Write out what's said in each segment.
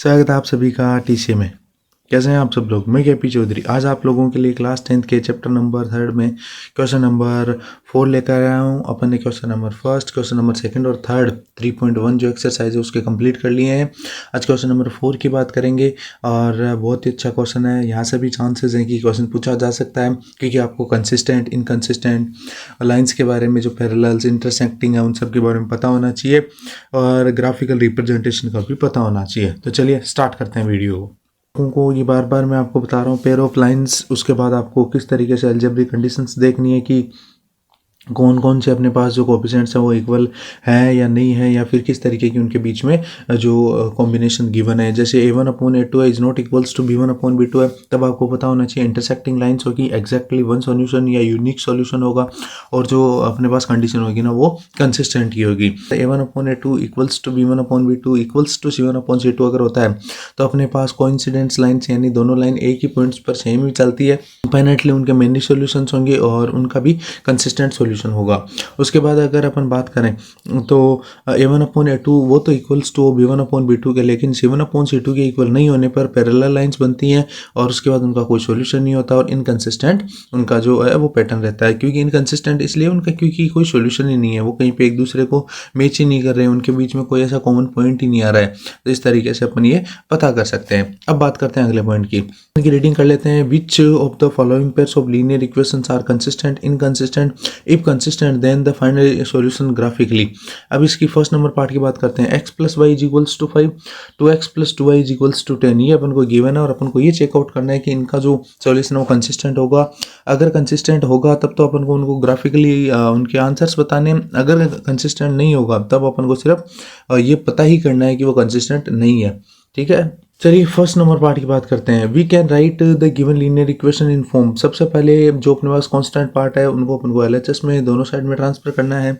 स्वागत है आप सभी का टीसीए में। कैसे हैं आप सब लोग। मैं केपी चौधरी आज आप लोगों के लिए क्लास 10th के चैप्टर नंबर 3 में क्वेश्चन नंबर 4 लेकर आया हूं। अपन ने क्वेश्चन नंबर 1, क्वेश्चन नंबर 2 और 3 3.1 जो एक्सरसाइज है उसके कंप्लीट कर लिए हैं। आज क्वेश्चन नंबर 4 की बात करेंगे और बहुत ही अच्छा क्वेश्चन है। यहाँ से भी चांसेस हैं कि क्वेश्चन पूछा जा सकता है, क्योंकि आपको कंसिस्टेंट इनकंसिस्टेंट लाइन्स के बारे में, जो पैरेलल्स इंटरसेक्टिंग है, उन सब के बारे में पता होना चाहिए और ग्राफिकल रिप्रेजेंटेशन का भी पता होना चाहिए। तो चलिए स्टार्ट करते हैं वीडियो को। ये बार बार मैं आपको बता रहा हूँ पेयर ऑफ लाइंस, उसके बाद आपको किस तरीके से अलजेब्रिक कंडीशंस देखनी है कि कौन कौन से अपने पास जो कोएफिशिएंट्स हैं वो इक्वल है या नहीं है, या फिर किस तरीके की उनके बीच में जो कॉम्बिनेशन गिवन है। जैसे a1/a2 है is not equals to b1/b2 है, तब आपको पता होना चाहिए इंटरसेक्टिंग लाइंस होगी एग्जैक्टली वन सॉल्यूशन या यूनिक सॉल्यूशन होगा, और जो अपने पास कंडीशन होगी ना वो कंसिस्टेंट की होगी। a1/a2 equals to b1/b2 equals to c1/c2 अगर होता है तो अपने पास कोइंसिडेंस लाइन्स यानी दोनों लाइन एक ही पॉइंट्स पर सेम ही चलती है, फाइनेटली उनके मेनी सॉल्यूशंस होंगे और उनका भी कंसिस्टेंट सॉल्यूशन होगा। उसके बाद अगर अपन बात करें तो a1/a2 वो तो इक्वल्स टू b1/b2 के, लेकिन c1/c2 के इक्वल नहीं होने पर पैरेलल लाइंस बनती हैं और उसके बाद उनका कोई सॉल्यूशन नहीं होता और इनकंसिस्टेंट उनका जो है वो पैटर्न रहता है। क्योंकि इनकंसिस्टेंट इसलिए उनका क्योंकि कोई सॉल्यूशन ही नहीं है, वो कहीं पे एक दूसरे को मैच ही नहीं कर रहे हैं, उनके बीच में कोई ऐसा कॉमन पॉइंट ही नहीं आ रहा है। तो इस तरीके से अपन ये पता कर सकते हैं। अब बात करते हैं अगले पॉइंट की रीडिंग कर लेते हैं। Which of the following pairs of linear equations are consistent inconsistent if consistent then the find solution graphically. अब इसकी फर्स्ट नंबर पार्ट की बात करते हैं। x + y = 5, 2x + 2y = 10, ये अपन को गिवन है और अपन को ये चेकआउट करना है कि इनका जो सॉल्यूशन है वो कंसिस्टेंट होगा। अगर कंसिस्टेंट होगा तब तो अपन को उनको ग्राफिकली उनके आंसर्स बताने, अगर कंसिस्टेंट नहीं होगा तब अपन को सिर्फ ये पता ही करना है कि वो कंसिस्टेंट नहीं है। ठीक है, चलिए फर्स्ट नंबर पार्ट की बात करते हैं। We can write the given linear equation in form. सबसे पहले जो अपने पास कांस्टेंट पार्ट है उनको अपन को एलएचएस में दोनों साइड में ट्रांसफर करना है।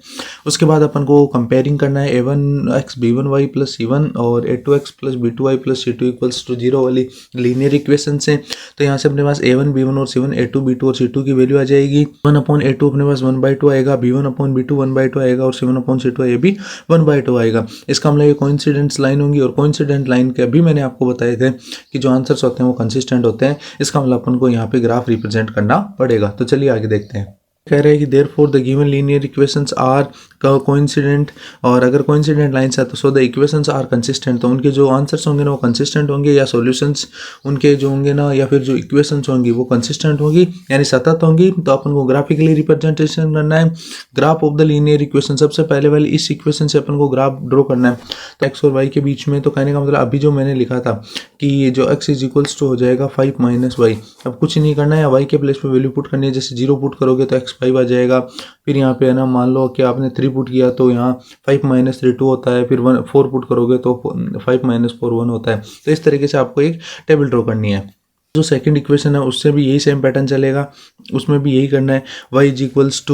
उसके बाद अपन को कंपेयरिंग करना है a1x b1y + c1 और a2x + b2y + c2 = 0 वाली लीनियर इक्वेशन से। तो यहाँ से अपने पास a1 b1 और c1 a2 b2 और c2 की वैल्यू आ जाएगी। 1/a2 अपने पास 1/2 आएगा, b1/b2 1/2 आएगा और c1/c2 ये भी 1/2 आएगा। इसका मतलब ये कोइंसिडेंस लाइन होंगी और कोइंसिडेंट लाइन के अभी मैंने आपको बताए थे कि जो आंसर्स होते हैं वो कंसिस्टेंट होते हैं। इसका मतलब अपन को यहाँ पे ग्राफ रिप्रेजेंट करना पड़ेगा। तो चलिए आगे देखते हैं। कह रहे हैं कि therefore the given linear equations are coincident, और अगर कोइंसिडेंट लाइंस है तो so the equations are consistent, तो उनके जो आंसर्स होंगे ना वो कंसिस्टेंट होंगे, या सॉल्यूशंस उनके जो होंगे ना या फिर जो इक्वेशंस होंगी वो कंसिस्टेंट होंगी यानी सतत होंगी। तो अपन को ग्राफिकली रिप्रेजेंटेशन करना है graph of the linear equation. सबसे पहले वाली इस इक्वेशन से अपन को ग्राफ ड्रॉ करना है, तो एक्स और वाई के बीच में। तो कहने का मतलब अभी जो मैंने लिखा था कि जो x = हो जाएगा 5 - y। अब कुछ नहीं करना है, y के प्लेस पे वैल्यू पुट करनी है। जैसे 0 पुट करोगे तो x 5 आ जाएगा। फिर यहाँ पे है ना, मान लो कि आपने 3 पुट किया तो यहाँ 5 - 3 2 होता है। फिर 4 पुट करोगे तो 5 - 4 1 होता है। तो इस तरीके से आपको एक टेबल ड्रॉ करनी है। जो सेकंड इक्वेशन है उससे भी यही सेम पैटर्न चलेगा, उसमें भी यही करना है। y = 10 -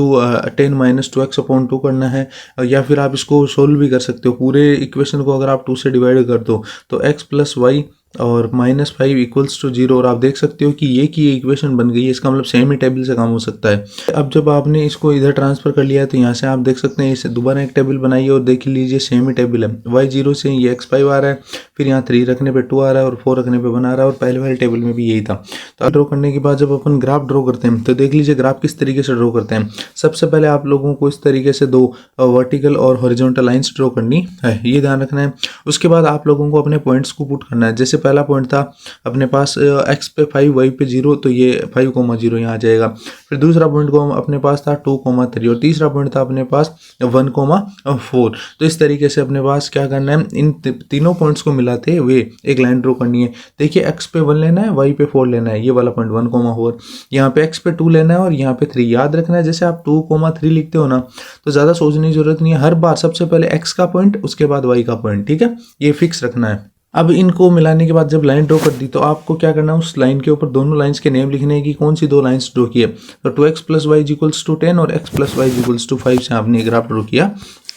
2x/2 करना है, या फिर आप इसको सोल्व भी कर सकते हो। पूरे इक्वेशन को अगर आप 2 से डिवाइड कर दो तो x + y और -5 = 0, और आप देख सकते हो कि ये की इक्वेशन बन गई है। इसका मतलब सेम ही टेबल से काम हो सकता है। अब जब आपने इसको इधर ट्रांसफर कर लिया है तो यहाँ से आप देख सकते हैं इसे दोबारा एक टेबल बनाइए और देख लीजिए सेम ही टेबल है। y0 से ये x5 आ रहा है, फिर यहाँ 3 रखने पे 2 आ रहा है और 4 रखने पे 1 आ रहा है, और पहले वाले टेबल में भी यही था। तो ड्रॉ करने के बाद जब अपन ग्राफ ड्रॉ करते हैं तो देख लीजिए ग्राफ किस तरीके से ड्रॉ करते हैं। सबसे पहले आप लोगों को इस तरीके से 2 वर्टिकल और हॉरिजॉन्टल लाइंस ड्रॉ करनी है, ये ध्यान रखना है। उसके बाद आप लोगों को अपने पॉइंट्स को पुट करना है। जैसे पहला पॉइंट था अपने पास x पे 5 y पे 0, तो ये 5,0 यहाँ आ जाएगा। फिर दूसरा पॉइंट को अपने पास था 2,3 और तीसरा पॉइंट था अपने पास 1,4। तो इस तरीके से अपने पास क्या करना है, इन तीनों पॉइंट्स को मिलाते हुए एक लाइन ड्रॉ करनी है। देखिए x पे 1 लेना है, y पे 4 लेना है, ये वाला पॉइंट 1,4। यहाँ पे x पे 2 लेना है और यहाँ पे 3। याद रखना है जैसे आप 2,3 लिखते हो ना तो ज़्यादा सोचने की जरूरत नहीं है। हर बार सबसे पहले x का पॉइंट उसके बाद y का पॉइंट, ठीक है, ये फिक्स रखना है। अब इनको मिलाने के बाद जब लाइन ड्रॉ कर दी तो आपको क्या करना है, उस लाइन के ऊपर दोनों लाइंस के नेम लिखने हैं कि कौन सी 2 लाइंस ड्रॉ की है। तो 2x + y = 10 और x + y = 5 से आपने ग्राफ ड्रॉ किया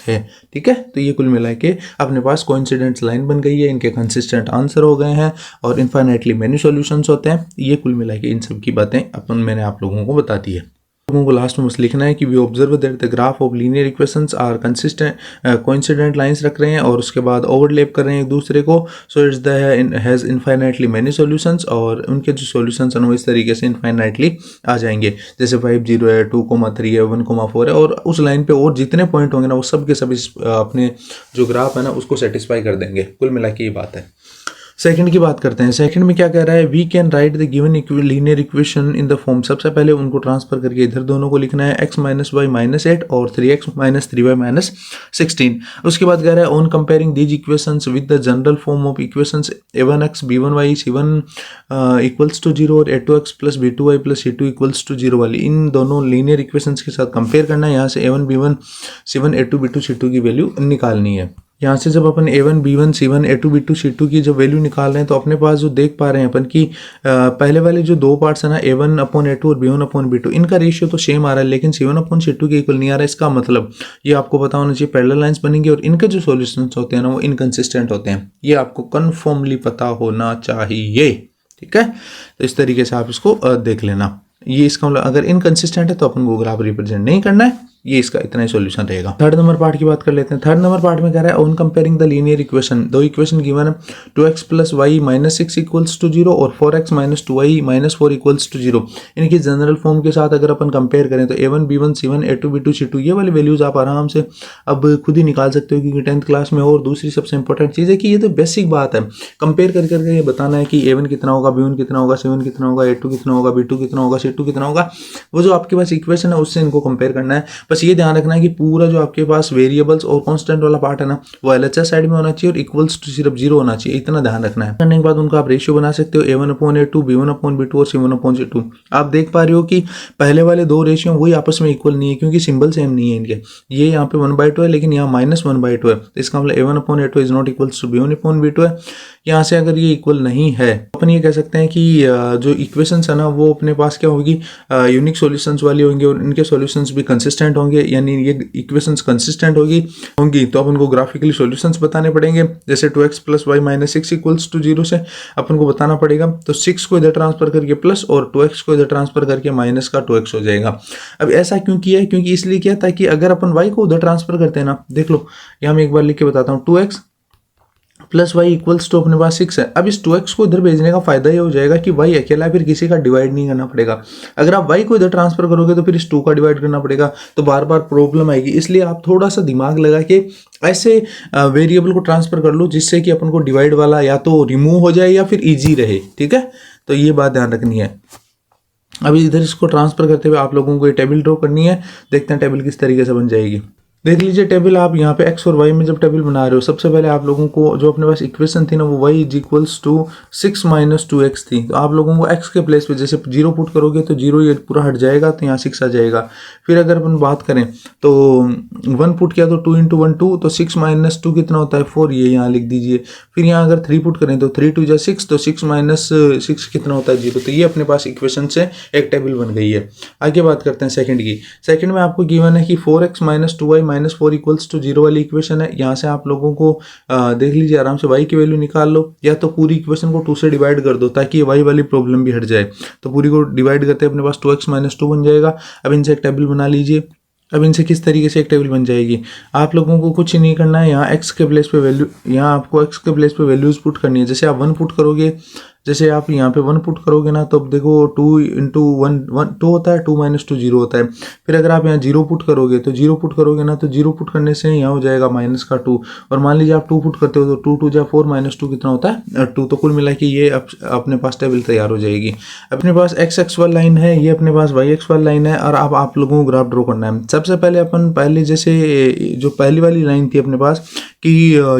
है। ठीक है, तो ये कुल मिला के अपने पास कोइंसिडेंट लाइन बन गई है, इनके कंसिस्टेंट आंसर हो गए हैं और इनफाइनाइटली मेनी सॉल्यूशंस होते हैं। ये कुल मिला के इन सब की बातें मैंने आप लोगों को बता दी है। लोगों को लास्ट में बस लिखना है कि we observe that the graph of linear equations are consistent coincident lines रख रहे हैं और उसके बाद ओवरलैप कर रहे हैं एक दूसरे को, so it's the has infinitely many solutions, और उनके जो सॉल्यूशंस हैं वो इस तरीके से इनफाइनाइटली आ जाएंगे। जैसे 5 0 है, 2,3 है, 1,4 है, और उस लाइन पे और जितने पॉइंट होंगे ना वो सब के सब इस अपने जो ग्राफ है ना उसको सेटिस्फाई कर देंगे। कुल मिला के ये बात है। सेकंड की बात करते हैं। सेकंड में क्या कह रहा है, we can write the given linear equation in the form. सबसे पहले उनको ट्रांसफर करके इधर दोनों को लिखना है, x माइनस वाई माइनस 8 और 3x माइनस 3y माइनस 16। उसके बाद कह रहा है on comparing these equations with the general form of equations a1x b1y c1 equals to 0 और a2x plus b2y plus c2 equals to 0 वाली इन दोनों लीनियर इक्वेशंस के साथ कंपेयर करना है। यहाँ से a1 b1 c1 a2 b2 c2 की वैल्यू निकालनी है। यहाँ से जब अपन a1 b1 c1 a2 b2 c2 की जब वैल्यू निकाल रहे हैं तो अपने पास जो देख पा रहे हैं अपन की पहले वाले जो दो पार्ट्स है ना a1 अपॉन a2 और b1 अपॉन b2, इनका रेशियो तो सेम आ रहा है लेकिन c1 अपॉन c2 के इक्वल नहीं आ रहा है। इसका मतलब ये आपको पता होना चाहिए पैरेलल लाइंस बनेंगे और इनके जो सॉल्यूशंस होते हैं ना वो इनकंसिस्टेंट होते हैं। ये आपको कन्फर्मली पता होना चाहिए, ठीक है। तो इस तरीके से आप इसको देख लेना। ये इसका मतलब अगर इनकंसिस्टेंट है तो अपन को ग्राफ रिप्रेजेंट नहीं करना है। ये इसका इतना ही सॉल्यूशन रहेगा। थर्ड नंबर पार्ट की बात कर लेते हैं। थर्ड नंबर पार्ट में कह रहा है on comparing the linear equation, दो इक्वेशन गिवन है 2x plus y minus 6 equals to 0 और 4x minus 2y minus 4 equals to 0। इनकी जनरल फॉर्म के साथ अगर अपन कंपेयर करें तो a1 b1 c1 a2 b2 c2 ये वाली वैल्यूज आप आराम से अब खुद ही निकाल सकते हो क्योंकि 10th क्लास में। और दूसरी सबसे इंपॉर्टेंट चीज़ है कि ये तो बेसिक बात है, कंपेयर कर करके ये बताना है कि a1 कितना होगा, b1 कितना होगा, c1 कितना होगा, a2 कितना होगा, b2 कितना होगा, c2 कितना होगा। वो जो आपके पास इक्वेशन है उससे इनको कंपेयर करना है। बस ये ध्यान रखना है कि पूरा जो आपके पास वेरिएबल्स और कांस्टेंट वाला पार्ट है ना वो एलएचएस साइड में होना चाहिए और इक्वल्स टू सिर्फ 0 होना चाहिए, इतना ध्यान रखना है। करने के बाद उनका आप रेशियो बना सकते हो a1 upon a2 b1 upon b2 और c1 अपॉन c2। आप देख पा रहे हो कि पहले वाले दो रेशियो वही आपस में इक्वल नहीं है क्योंकि सिंबल सेम नहीं है इनके। ये यहाँ पे 1/2 है लेकिन यहाँ -1/2 है, तो इसका मतलब a1 upon a2 is not equals to b1 upon b2 है। यहाँ से अगर ये इक्वल नहीं है अपन ये कह सकते हैं कि जो इक्वेशंस है ना वो अपने पास क्या होगी, यूनिक सॉल्यूशंस वाली होंगी और इनके सॉल्यूशंस भी कंसिस्टेंट होंगे। यानी ये इक्वेशंस कंसिस्टेंट होंगी तो अपन को ग्राफिकली सॉल्यूशंस बताने पड़ेंगे। जैसे 2x plus y minus 6 equals to 0 से अपन को बताना पड़ेगा, तो 6 को इधर ट्रांसफर करके प्लस और 2x को इधर ट्रांसफर करके माइनस का 2x हो जाएगा। अब ऐसा क्यों किया है, क्योंकि इसलिए किया ताकि अगर अपन y को उधर ट्रांसफर करते हैं ना, देख लो यहाँ मैं एक बार लिख के बताता हूँ, 2x plus Y equals to अपने पास 6 है। अब इस 2x को इधर भेजने का फायदा ये हो जाएगा कि y अकेला फिर किसी का डिवाइड नहीं करना पड़ेगा। अगर आप y को इधर ट्रांसफर करोगे तो फिर इस 2 का डिवाइड करना पड़ेगा, तो बार बार प्रॉब्लम आएगी। इसलिए आप थोड़ा सा दिमाग लगा के ऐसे वेरिएबल को ट्रांसफर कर लो जिससे कि अपन को डिवाइड वाला या तो रिमूव हो जाए या फिर ईजी रहे, ठीक है। तो ये बात ध्यान रखनी है। अभी इधर इसको ट्रांसफर करते हुए आप लोगों को ये टेबल ड्रॉ करनी है। देखते हैं टेबल किस तरीके से बन जाएगी। देख लीजिए टेबल, आप यहाँ पे x और y में जब टेबल बना रहे हो सबसे पहले आप लोगों को जो अपने पास इक्वेशन थी ना वो y is equals to 6 minus 2x थी। तो आप लोगों को x के प्लेस पे जैसे 0 पुट करोगे तो 0 ये पूरा हट जाएगा तो यहाँ 6 आ जाएगा। फिर अगर अपन बात करें तो 1 पुट किया तो 2 इंटू 1 2, तो 6 माइनस 2 कितना होता है 4, ये यहाँ लिख दीजिए। फिर यहाँ अगर 3 पुट करें तो 3 2 जा 6, तो 6 माइनस 6 कितना होता है 0। तो ये अपने पास इक्वेशन से एक टेबल बन गई है। आगे बात करते हैं सेकंड की। सेकंड में आपको गिवन है कि 4x minus 2y minus 4 equals to 0 वाली इक्वेशन है। यहाँ से आप लोगों को देख लीजिए आराम से y की वैल्यू निकाल लो, या तो पूरी इक्वेशन को 2 से डिवाइड कर दो ताकि ये y वाली प्रॉब्लम भी हट जाए। तो पूरी को डिवाइड करते अपने पास 2x माइनस 2 बन जाएगा। अब इनसे एक टेबल बना लीजिए। अब इनसे किस तरीके से एक टेबल बन जाएगी, आप लोगों को कुछ नहीं करना है। यहाँ x के प्लेस पे वैल्यू, यहाँ आपको x के प्लेस पे वैल्यूज पुट करनी है। जैसे आप 1 पुट करोगे, जैसे आप यहाँ पे 1 पुट करोगे ना तो अब देखो 2 इंटू 1 2 होता है, 2 माइनस 2 0 होता है। फिर अगर आप यहाँ 0 पुट करोगे तो 0 पुट करोगे ना तो 0 पुट करने से यहाँ हो जाएगा माइनस का 2। और मान लीजिए आप 2 पुट करते हो तो 2 2 जा 4 माइनस 2 कितना होता है 2। तो कुल मिला के ये अपने पास टेबल तैयार हो जाएगी। अपने पास x वाली लाइन है, ये अपने पास y वाली लाइन है और अब आप लोगों को ग्राफ ड्रॉ करना है। सबसे पहले अपन जैसे जो पहली वाली लाइन थी अपने पास कि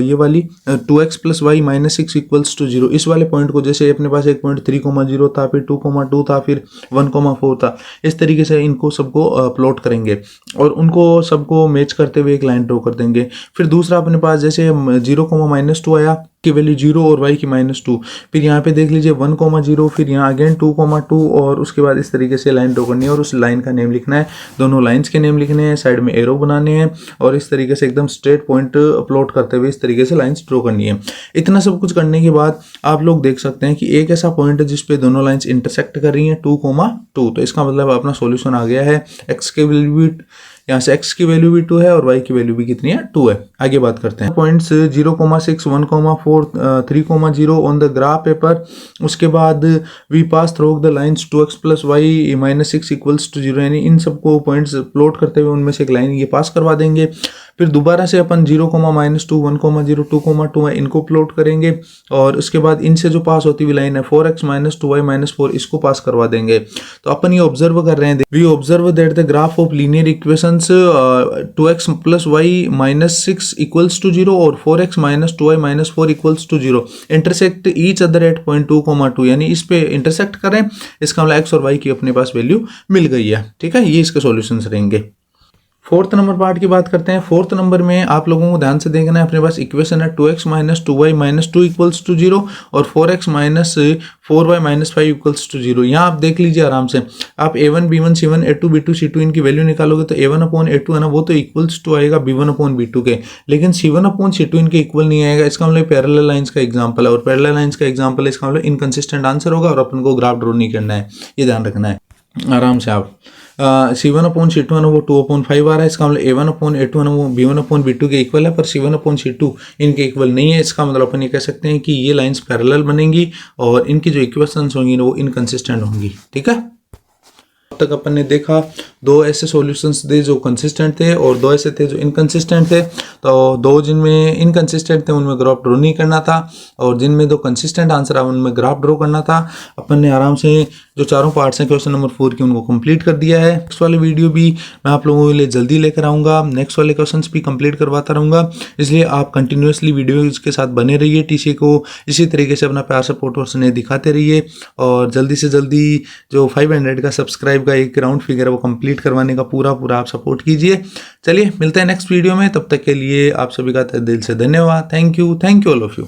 ये वाली 2x plus y minus 6 equals to 0, इस वाले पॉइंट को जैसे अपने पास एक पॉइंट 3,0 था, फिर 2,2 था, फिर 1,4 था, इस तरीके से इनको सबको प्लॉट करेंगे और उनको सबको मैच करते हुए एक लाइन ड्रॉ कर देंगे। फिर दूसरा अपने पास जैसे 0, -2 आया की वैल्यू 0 और y की -2। फिर यहाँ पे देख लीजिए 1,0, फिर यहाँ अगेन 2,2 और उसके बाद इस तरीके से लाइन ड्रॉ करनी है और उस लाइन का नेम लिखना है, दोनों लाइंस के नेम लिखने हैं, साइड में एरो बनाने हैं और इस तरीके से एकदम स्ट्रेट पॉइंट अपलोड करते हुए इस तरीके से लाइंस ड्रॉ करनी है। इतना सब कुछ करने के बाद आप लोग देख सकते हैं कि एक ऐसा पॉइंट है जिसपे दोनों लाइंस इंटरसेक्ट कर रही हैं 2,2, तो इसका मतलब अपना सॉल्यूशन आ गया है। एक्स के वैल्यू यहाँ से x की वैल्यू भी 2 है और y की वैल्यू भी कितनी है 2 है। आगे बात करते हैं points 0,6, 1,4, 3,0 on the graph paper. उसके बाद we pass through the lines 2x plus y -6 equals to 0, यानी इन सबको पॉइंट्स प्लॉट करते हुए उनमें से एक लाइन ये पास करवा देंगे। फिर दोबारा से अपन 0, -2, 1,0, 2,2 है, इनको प्लॉट करेंगे और उसके बाद इनसे जो पास होती हुई लाइन है 4x - 2y - 4, इसको पास करवा देंगे। तो अपन ये ऑब्जर्व कर रहे हैं, we observe that the graph of linear equations 2x plus y -6 equals to 0 और 4x - 2y - 4 equals to 0 intersect each other at point 2,2, यानी इस पे इंटरसेक्ट करें, इसका मतलब x और y की अपने पास वैल्यू मिल गई है। ठीक है, ये इसके सॉल्यूशंस रहेंगे। फोर्थ नंबर पार्ट की बात करते हैं। फोर्थ नंबर में आप लोगों को ध्यान से देखना है, अपने पास इक्वेशन है 2x - 2y - 2 इक्वल्स टू 0 और 4x - 4y - 5 इक्वल्स टू 0। यहाँ आप देख लीजिए आराम से, आप a1 b1 c1 a2 b2 c2 इनकी वैल्यू निकालोगे तो a1/a2 है ना, वो तो इक्वल्स टू आएगा b1/b2 के, लेकिन c1/c2 इनके इक्वल नहीं आएगा। इसका मतलब पैरेलल लाइंस का एग्जाम्पल है और पैरेलल लाइंस का एग्जाम्पल है, इसका मतलब इनकंसिस्टेंट आंसर होगा और अपन को ग्राफ ड्रॉ नहीं करना है, ये ध्यान रखना है आराम से। आप c1/c2 है ना वो 2/5 आ रहा है, इसका मतलब a1/a2 है ना वो b1/b2 के इक्वल है, पर c1/c2 इनके इक्वल नहीं है। इसका मतलब अपन ये कह सकते हैं कि ये लाइंस पैरेलल बनेंगी और इनकी जो इक्वेशंस होंगी वो इनकंसिस्टेंट होंगी। ठीक है, अब तक अपन ने देखा दो ऐसे सॉल्यूशंस थे जो कंसिस्टेंट थे और दो ऐसे थे जो इनकंसिस्टेंट थे। तो दो जिनमें इनकंसिस्टेंट थे उनमें ग्राफ ड्रॉ नहीं करना था और जिनमें दो कंसिस्टेंट आंसर आए उनमें ग्राफ ड्रॉ करना था। अपन ने आराम से जो चारों पार्ट्स हैं क्वेश्चन नंबर 4 की उनको कंप्लीट कर दिया है। नेक्स्ट वाले वीडियो भी मैं आप लोगों के लिए जल्दी लेकर आऊँगा, नेक्स्ट वाले क्वेश्चन भी कंप्लीट करवाता रहूँगा, इसलिए आप कंटिन्यूसली वीडियोज़ के साथ बने रहिए। टीसी को इसी तरीके से अपना प्यार सपोर्ट और स्नेह दिखाते रहिए और जल्दी से जल्दी जो 500 का सब्सक्राइब का एक राउंड फिगर है वो कंप्लीट करवाने का पूरा आप सपोर्ट कीजिए। चलिए मिलते हैं नेक्स्ट वीडियो में, तब तक के लिए आप सभी का दिल से धन्यवाद। Thank you all of you.